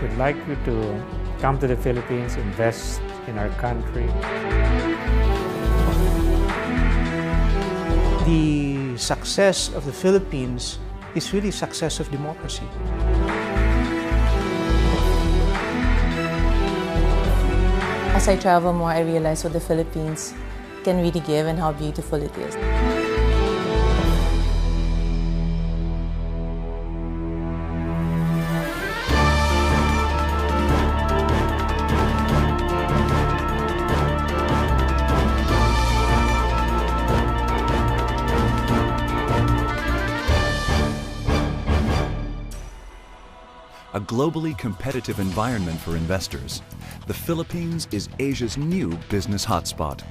We'd like you to come to the Philippines, invest in our country. The success of the Philippines is really success of democracy. As I travel more, I realize what the Philippines can really give and how beautiful it is. A globally competitive environment for investors, the Philippines is Asia's new business hotspot.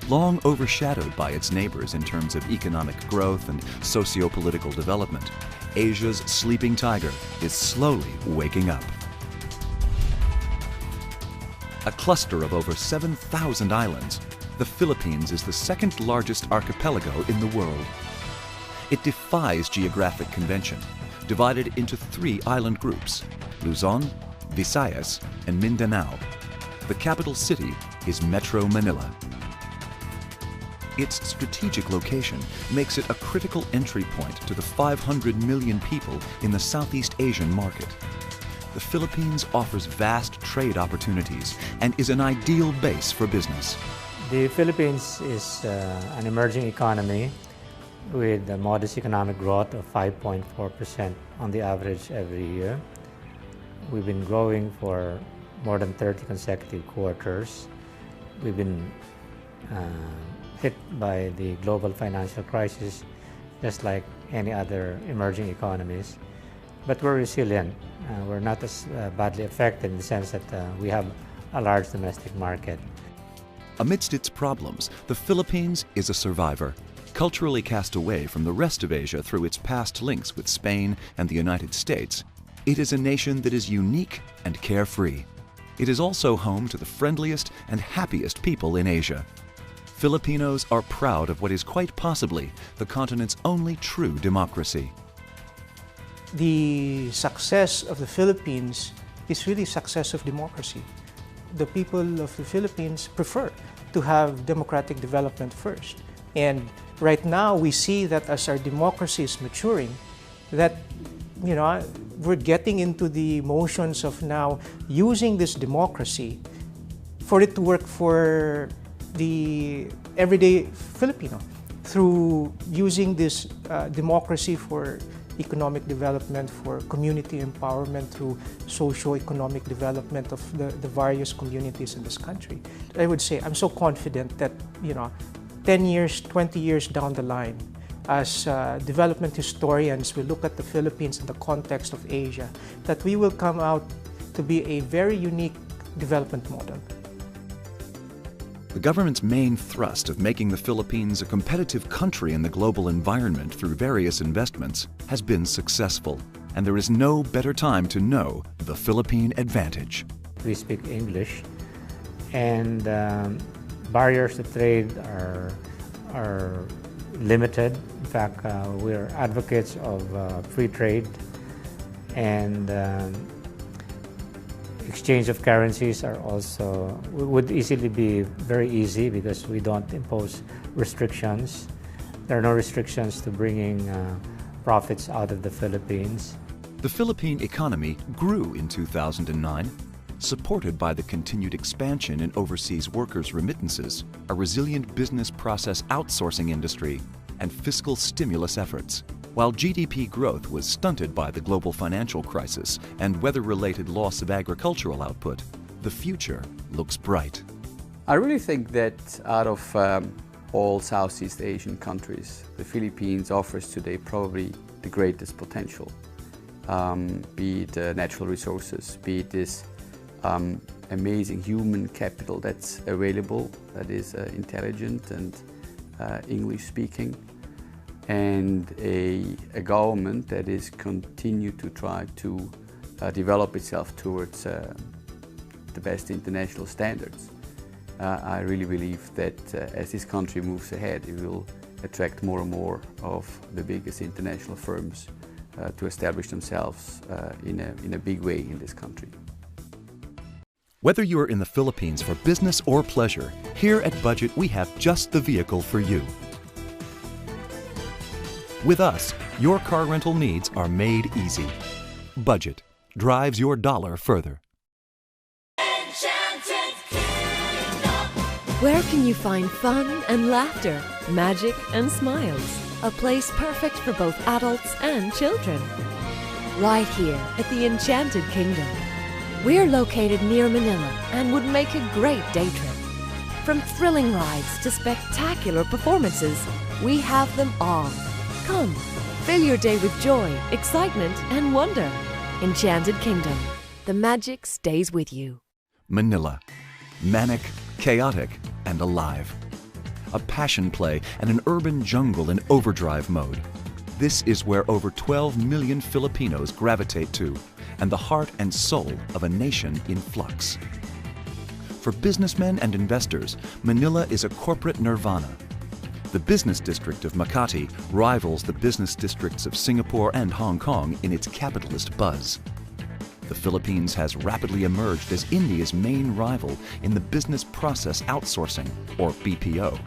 Long overshadowed by its neighbors in terms of economic growth and socio-political development, Asia's sleeping tiger is slowly waking up. A cluster of over 7,000 islands, the Philippines is the second largest archipelago in the world. It defies geographic convention, divided into 3 island groups: Luzon, Visayas, and Mindanao. The capital city is Metro Manila. Its strategic location makes it a critical entry point to the 500 million people in the Southeast Asian market. The Philippines offers vast trade opportunities and is an ideal base for business. The Philippines is an emerging economy with a modest economic growth of 5.4% on the average every year. We've been growing for more than 30 consecutive quarters. We've been hit by the global financial crisis, just like any other emerging economies. But we're resilient. We're not as badly affected in the sense that we have a large domestic market. Amidst its problems, the Philippines is a survivor. Culturally cast away from the rest of Asia through its past links with Spain and the United States, it is a nation that is unique and carefree. It is also home to the friendliest and happiest people in Asia. Filipinos are proud of what is quite possibly the continent's only true democracy. The success of the Philippines is really success of democracy. The people of the Philippines prefer to have democratic development first. And right now, we see that as our democracy is maturing, that we're getting into the motions of now using this democracy for it to work for the everyday Filipino through using this democracy for economic development, for community empowerment through socio-economic development of the various communities in this country. I would say I'm so confident that 10 years, 20 years down the line, as development historians, we look at the Philippines in the context of Asia, that we will come out to be a very unique development model. The government's main thrust of making the Philippines a competitive country in the global environment through various investments has been successful, and there is no better time to know the Philippine advantage. We speak English, and barriers to trade are limited. In fact, we're advocates of free trade, and exchange of currencies would easily be very easy because we don't impose restrictions. There are no restrictions to bringing profits out of the Philippines. The Philippine economy grew in 2009, supported by the continued expansion in overseas workers' remittances, a resilient business process outsourcing industry, and fiscal stimulus efforts. While GDP growth was stunted by the global financial crisis and weather-related loss of agricultural output, the future looks bright. I really think that out of all Southeast Asian countries, the Philippines offers today probably the greatest potential, be it natural resources, be it this amazing human capital that's available, that is intelligent and English-speaking, and a government that is continue to try to develop itself towards the best international standards. I really believe that as this country moves ahead, it will attract more and more of the biggest international firms to establish themselves in a big way in this country. Whether you are in the Philippines for business or pleasure, here at Budget we have just the vehicle for you. With us, your car rental needs are made easy. Budget drives your dollar further. Where can you find fun and laughter, magic and smiles? A place perfect for both adults and children. Right here at the Enchanted Kingdom. We're located near Manila and would make a great day trip. From thrilling rides to spectacular performances, we have them all. Come, fill your day with joy, excitement, and wonder. Enchanted Kingdom. The magic stays with you. Manila. Manic, chaotic, and alive. A passion play and an urban jungle in overdrive mode. This is where over 12 million Filipinos gravitate to, and the heart and soul of a nation in flux. For businessmen and investors, Manila is a corporate nirvana. The business district of Makati rivals the business districts of Singapore and Hong Kong in its capitalist buzz. The Philippines has rapidly emerged as India's main rival in the business process outsourcing, or BPO.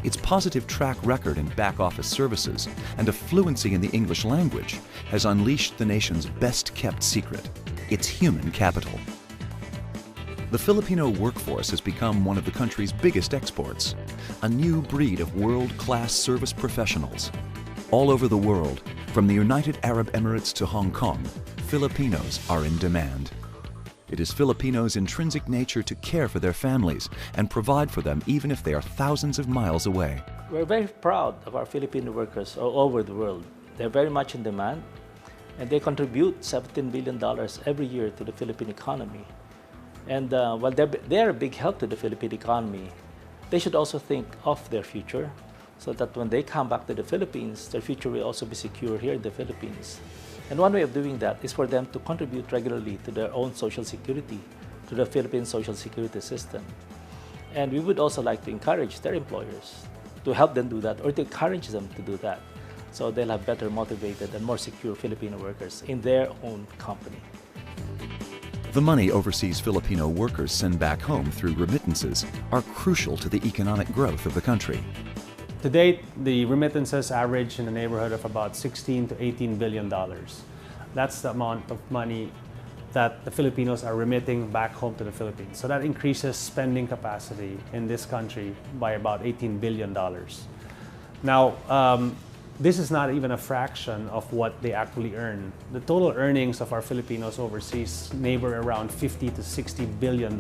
Its positive track record in back-office services and a fluency in the English language has unleashed the nation's best-kept secret, its human capital. The Filipino workforce has become one of the country's biggest exports, a new breed of world-class service professionals. All over the world, from the United Arab Emirates to Hong Kong, Filipinos are in demand. It is Filipinos' intrinsic nature to care for their families and provide for them even if they are thousands of miles away. We're very proud of our Filipino workers all over the world. They're very much in demand, and they contribute $17 billion every year to the Philippine economy. And while they're a big help to the Philippine economy, they should also think of their future so that when they come back to the Philippines, their future will also be secure here in the Philippines. And one way of doing that is for them to contribute regularly to their own social security, to the Philippine social security system. And we would also like to encourage their employers to help them do that or to encourage them to do that so they'll have better motivated and more secure Filipino workers in their own company. The money overseas Filipino workers send back home through remittances are crucial to the economic growth of the country. To date, the remittances average in the neighborhood of about $16 to $18 billion. That's the amount of money that the Filipinos are remitting back home to the Philippines. So that increases spending capacity in this country by about $18 billion. Now, this is not even a fraction of what they actually earn. The total earnings of our Filipinos overseas neighbor around $50 to $60 billion,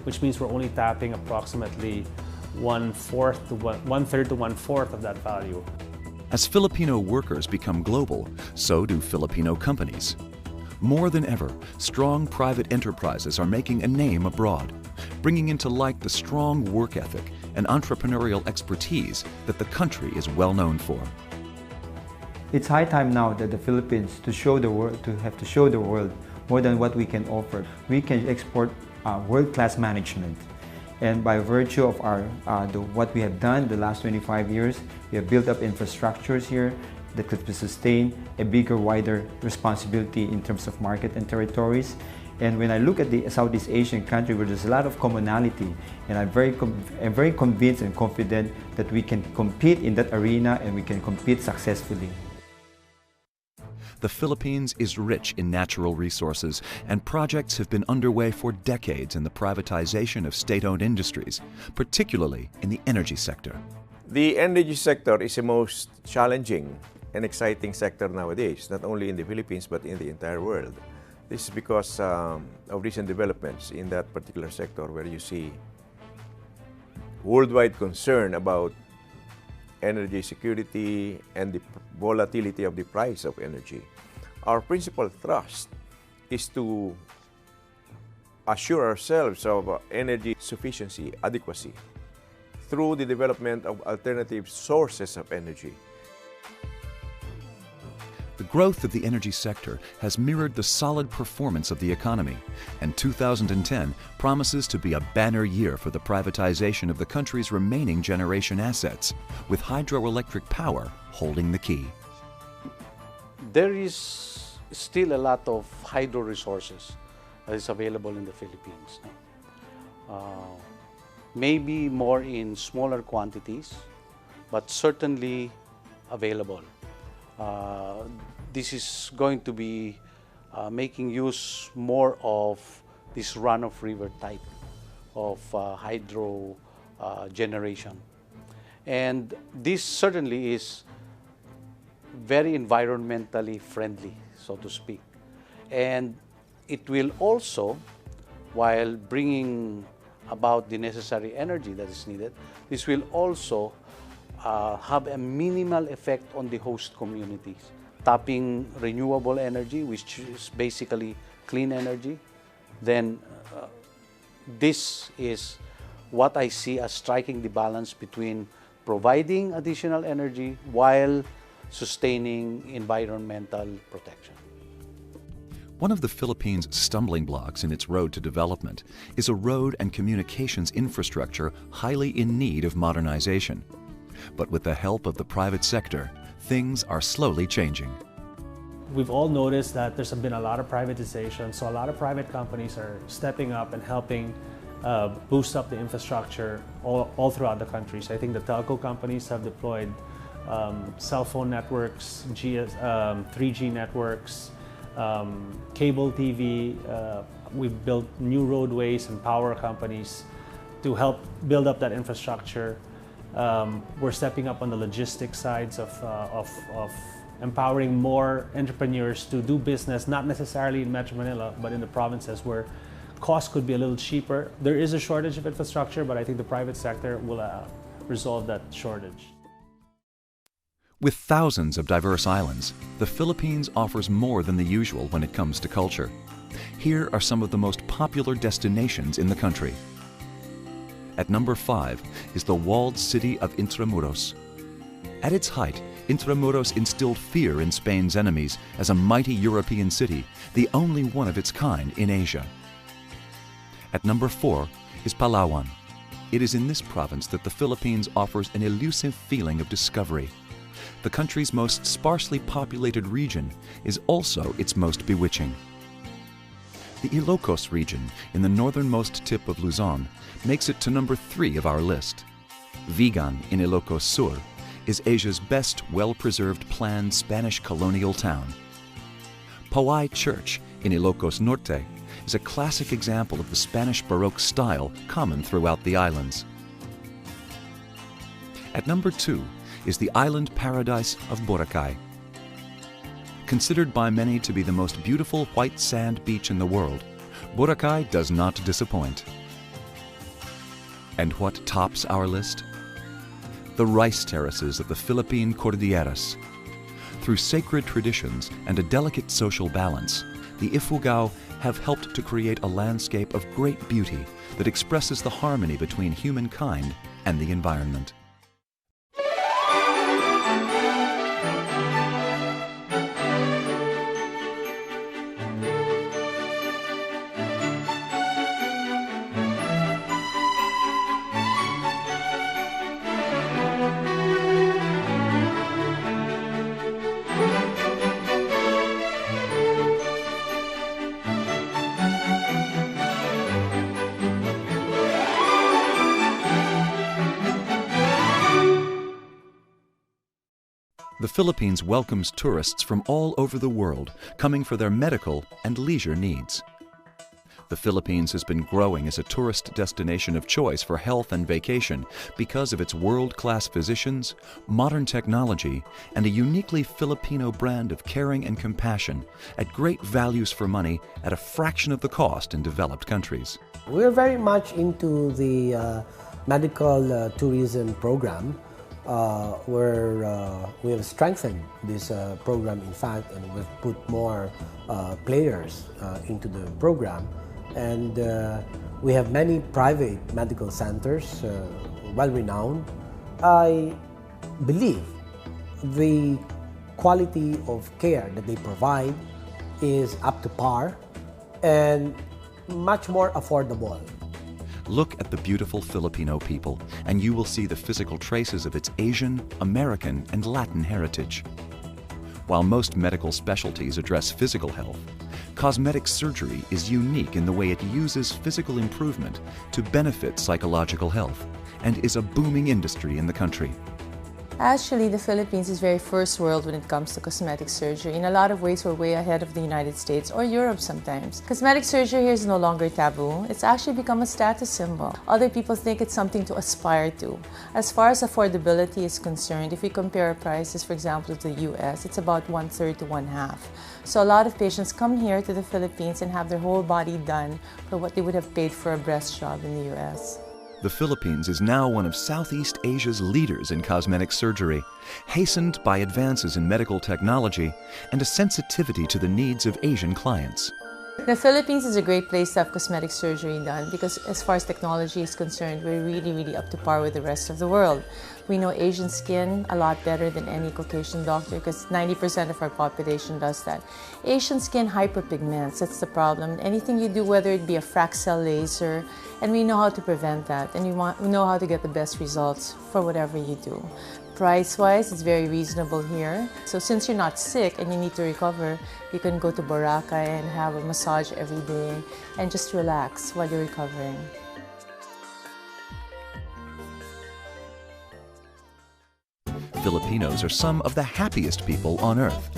which means we're only tapping approximately one-third to one-fourth of that value. As Filipino workers become global, so do Filipino companies. More than ever, strong private enterprises are making a name abroad, bringing into light the strong work ethic and entrepreneurial expertise that the country is well known for. It's high time now that the Philippines have to show the world more than what we can offer. We can export world-class management. And by virtue of what we have done the last 25 years, we have built up infrastructures here that could sustain a bigger, wider responsibility in terms of market and territories. And when I look at the Southeast Asian country where there's a lot of commonality, and I'm very convinced and confident that we can compete in that arena and we can compete successfully. The Philippines is rich in natural resources, and projects have been underway for decades in the privatization of state-owned industries, particularly in the energy sector. The energy sector is the most challenging and exciting sector nowadays, not only in the Philippines but in the entire world. This is because of recent developments in that particular sector where you see worldwide concern about energy security and the volatility of the price of energy. Our principal thrust is to assure ourselves of energy sufficiency, adequacy, through the development of alternative sources of energy. The growth of the energy sector has mirrored the solid performance of the economy, and 2010 promises to be a banner year for the privatization of the country's remaining generation assets, with hydroelectric power holding the key. there is still a lot of hydro resources that is available in the Philippines. Maybe more in smaller quantities, but certainly available. This is going to be making use more of this run-of-river type of hydro generation. And this certainly is very environmentally friendly, so to speak. And it will also, while bringing about the necessary energy that is needed, this will also have a minimal effect on the host communities, tapping renewable energy, which is basically clean energy. Then this is what I see as striking the balance between providing additional energy while sustaining environmental protection. One of the Philippines' stumbling blocks in its road to development is a road and communications infrastructure highly in need of modernization. But with the help of the private sector, things are slowly changing. We've all noticed that there's been a lot of privatization, so a lot of private companies are stepping up and helping boost up the infrastructure all throughout the country. So I think the telco companies have deployed cell phone networks, 3G networks, cable TV. We've built new roadways and power companies to help build up that infrastructure. We're stepping up on the logistics sides of empowering more entrepreneurs to do business, not necessarily in Metro Manila, but in the provinces where costs could be a little cheaper. There is a shortage of infrastructure, but I think the private sector will resolve that shortage. With thousands of diverse islands, the Philippines offers more than the usual when it comes to culture. Here are some of the most popular destinations in the country. At number 5 is the walled city of Intramuros. At its height, Intramuros instilled fear in Spain's enemies as a mighty European city, the only one of its kind in Asia. At number 4 is Palawan. It is in this province that the Philippines offers an elusive feeling of discovery. The country's most sparsely populated region is also its most bewitching. The Ilocos region, in the northernmost tip of Luzon, makes it to number 3 of our list. Vigan in Ilocos Sur is Asia's best well-preserved planned Spanish colonial town. Poway Church in Ilocos Norte is a classic example of the Spanish Baroque style common throughout the islands. At number 2 is the island paradise of Boracay. Considered by many to be the most beautiful white sand beach in the world, Boracay does not disappoint. And what tops our list? The rice terraces of the Philippine Cordilleras. Through sacred traditions and a delicate social balance, the Ifugao have helped to create a landscape of great beauty that expresses the harmony between humankind and the environment. The Philippines welcomes tourists from all over the world, coming for their medical and leisure needs. The Philippines has been growing as a tourist destination of choice for health and vacation because of its world-class physicians, modern technology, and a uniquely Filipino brand of caring and compassion at great values for money at a fraction of the cost in developed countries. We're very much into the medical tourism program, where we have strengthened this program, in fact, and we've put more players into the program. And we have many private medical centers, well-renowned. I believe the quality of care that they provide is up to par and much more affordable. Look at the beautiful Filipino people, and you will see the physical traces of its Asian, American, and Latin heritage. While most medical specialties address physical health, cosmetic surgery is unique in the way it uses physical improvement to benefit psychological health and is a booming industry in the country. Actually, the Philippines is very first world when it comes to cosmetic surgery. In a lot of ways, we're way ahead of the United States or Europe sometimes. Cosmetic surgery here is no longer taboo. It's actually become a status symbol. Other people think it's something to aspire to. As far as affordability is concerned, if we compare our prices, for example, to the US, it's about 1/3 to 1/2. So a lot of patients come here to the Philippines and have their whole body done for what they would have paid for a breast job in the US. The Philippines is now one of Southeast Asia's leaders in cosmetic surgery, hastened by advances in medical technology and a sensitivity to the needs of Asian clients. The Philippines is a great place to have cosmetic surgery done because as far as technology is concerned, we're really up to par with the rest of the world. We know Asian skin a lot better than any Caucasian doctor because 90% of our population does that. Asian skin hyperpigments, that's the problem. Anything you do, whether it be a Fraxel laser, and we know how to prevent that, and we know how to get the best results for whatever you do. Price-wise, it's very reasonable here. So since you're not sick and you need to recover, you can go to Boracay and have a massage every day and just relax while you're recovering. Filipinos are some of the happiest people on earth.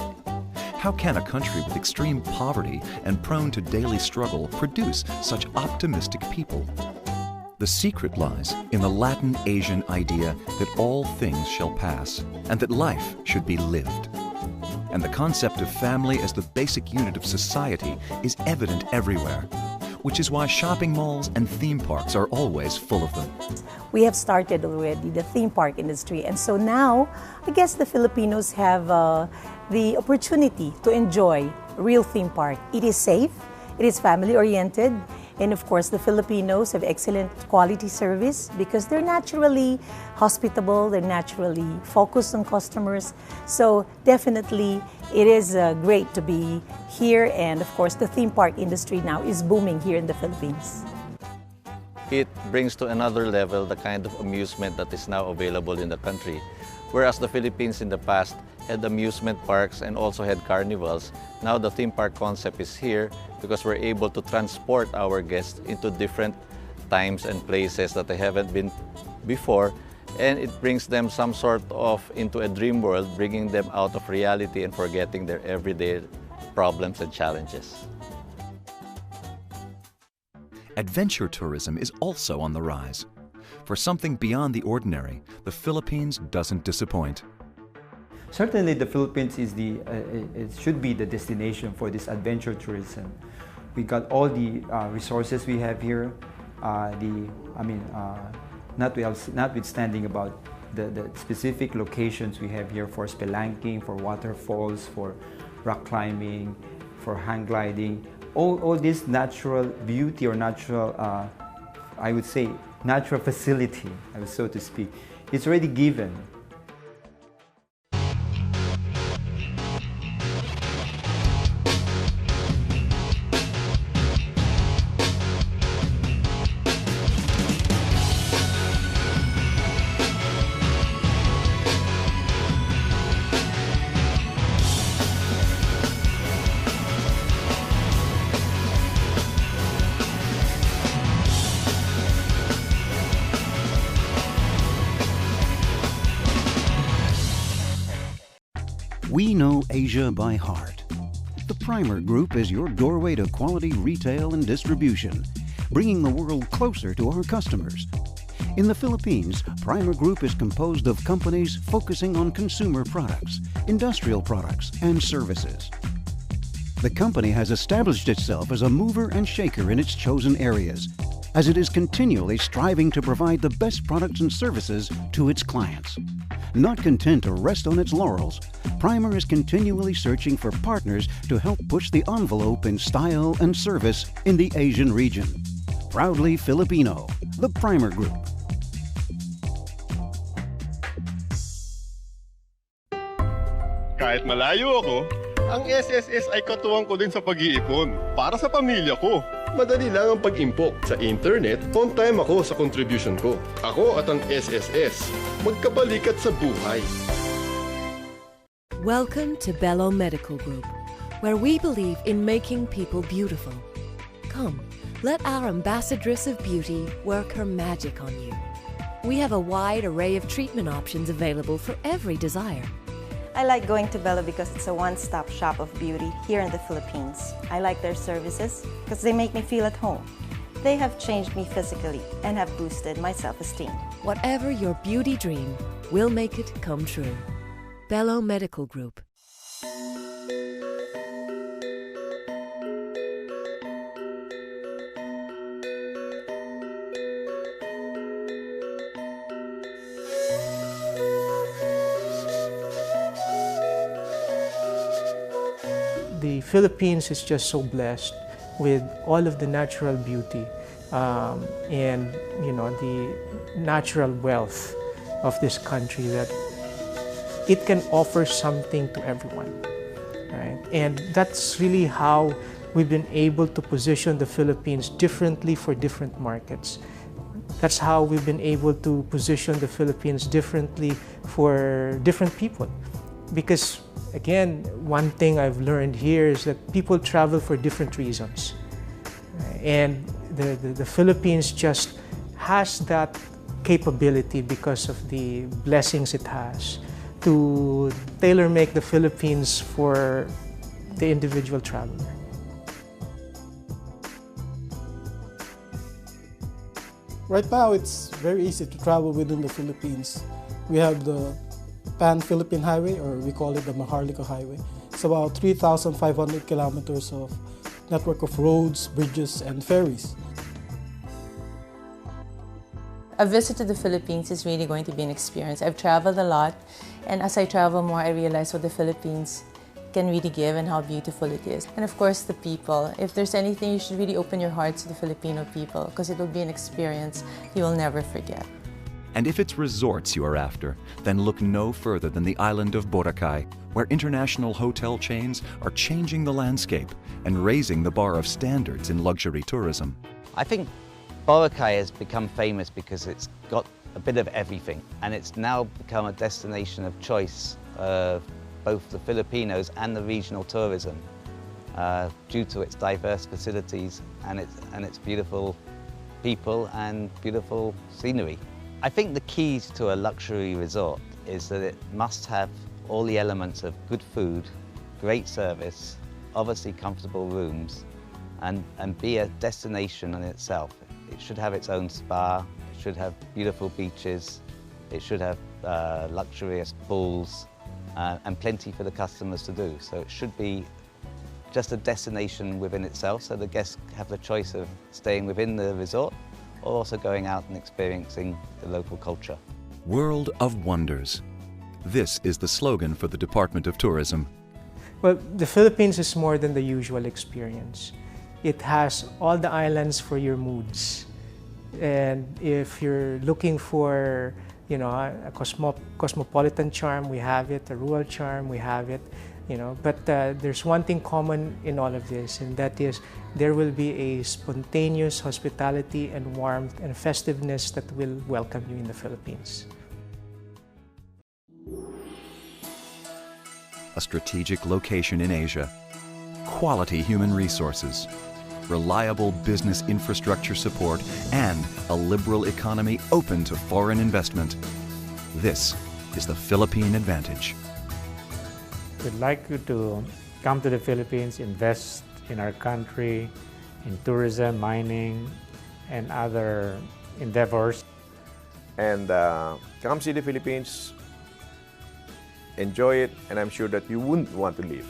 How can a country with extreme poverty and prone to daily struggle produce such optimistic people? The secret lies in the Latin Asian idea that all things shall pass and that life should be lived. And the concept of family as the basic unit of society is evident everywhere, which is why shopping malls and theme parks are always full of them. We have started already the theme park industry, and so now I guess the Filipinos have the opportunity to enjoy a real theme park. It is safe, it is family-oriented, and of course the Filipinos have excellent quality service because they're naturally hospitable, they're naturally focused on customers. So definitely it is great to be here, and of course the theme park industry now is booming here in the Philippines. It brings to another level the kind of amusement that is now available in the country. Whereas the Philippines in the past had amusement parks and also had carnivals, now the theme park concept is here because we're able to transport our guests into different times and places that they haven't been before, and it brings them some sort of into a dream world, bringing them out of reality and forgetting their everyday problems and challenges. Adventure tourism is also on the rise. For something beyond the ordinary, the Philippines doesn't disappoint. Certainly, the Philippines is it should be the destination for this adventure tourism. We got all the resources we have here. Notwithstanding about the specific locations we have here for spelunking, for waterfalls, for rock climbing, for hang gliding, all this natural beauty or natural, I would say, natural facility, so to speak, it's already given. We know Asia by heart. The Primer Group is your doorway to quality retail and distribution, bringing the world closer to our customers. In the Philippines, Primer Group is composed of companies focusing on consumer products, industrial products, and services. The company has established itself as a mover and shaker in its chosen areas, as it is continually striving to provide the best products and services to its clients. Not content to rest on its laurels, Primer is continually searching for partners to help push the envelope in style and service in the Asian region. Proudly Filipino, the Primer Group. Kahit malayo ako, ang SSS ay katuwang ko din sa pag-iipon para sa pamilya ko. Madali lang ang pag-impok. Sa internet, on time ako sa contribution ko. Ako at ang SSS, magkabalikat sa buhay. Welcome to Bello Medical Group, where we believe in making people beautiful. Come, let our ambassadress of beauty work her magic on you. We have a wide array of treatment options available for every desire. I like going to Bello because it's a one-stop shop of beauty here in the Philippines. I like their services because they make me feel at home. They have changed me physically and have boosted my self-esteem. Whatever your beauty dream, we'll make it come true. Bello Medical Group. The Philippines is just so blessed with all of the natural beauty and the natural wealth of this country that it can offer something to everyone, right? And that's really how we've been able to position the Philippines differently for different markets. That's how we've been able to position the Philippines differently for different people. Because again, one thing I've learned here is that people travel for different reasons. And the Philippines just has that capability because of the blessings it has to tailor-make the Philippines for the individual traveler. Right now, it's very easy to travel within the Philippines. We have the Pan-Philippine Highway, or we call it the Maharlika Highway. It's about 3,500 kilometers of network of roads, bridges, and ferries. A visit to the Philippines is really going to be an experience. I've traveled a lot, and as I travel more, I realize what the Philippines can really give and how beautiful it is. And of course, the people. If there's anything, you should really open your hearts to the Filipino people, because it will be an experience you will never forget. And if it's resorts you are after, then look no further than the island of Boracay, where international hotel chains are changing the landscape and raising the bar of standards in luxury tourism. I think Boracay has become famous because it's got a bit of everything, and it's now become a destination of choice of both the Filipinos and the regional tourism due to its diverse facilities and its beautiful people and beautiful scenery. I think the keys to a luxury resort is that it must have all the elements of good food, great service, obviously comfortable rooms, and be a destination in itself. It should have its own spa, it should have beautiful beaches, it should have luxurious pools, and plenty for the customers to do. So it should be just a destination within itself, so the guests have the choice of staying within the resort or also going out and experiencing the local culture. World of Wonders. This is the slogan for the Department of Tourism. Well, the Philippines is more than the usual experience. It has all the islands for your moods. And if you're looking for, a cosmopolitan charm, we have it. A rural charm, we have it. But there's one thing common in all of this, and that is there will be a spontaneous hospitality and warmth and festiveness that will welcome you in the Philippines. A strategic location in Asia, quality human resources, reliable business infrastructure support, and a liberal economy open to foreign investment. This is the Philippine Advantage. We'd like you to come to the Philippines, invest in our country, in tourism, mining, and other endeavors. And come see the Philippines, enjoy it, and I'm sure that you wouldn't want to leave.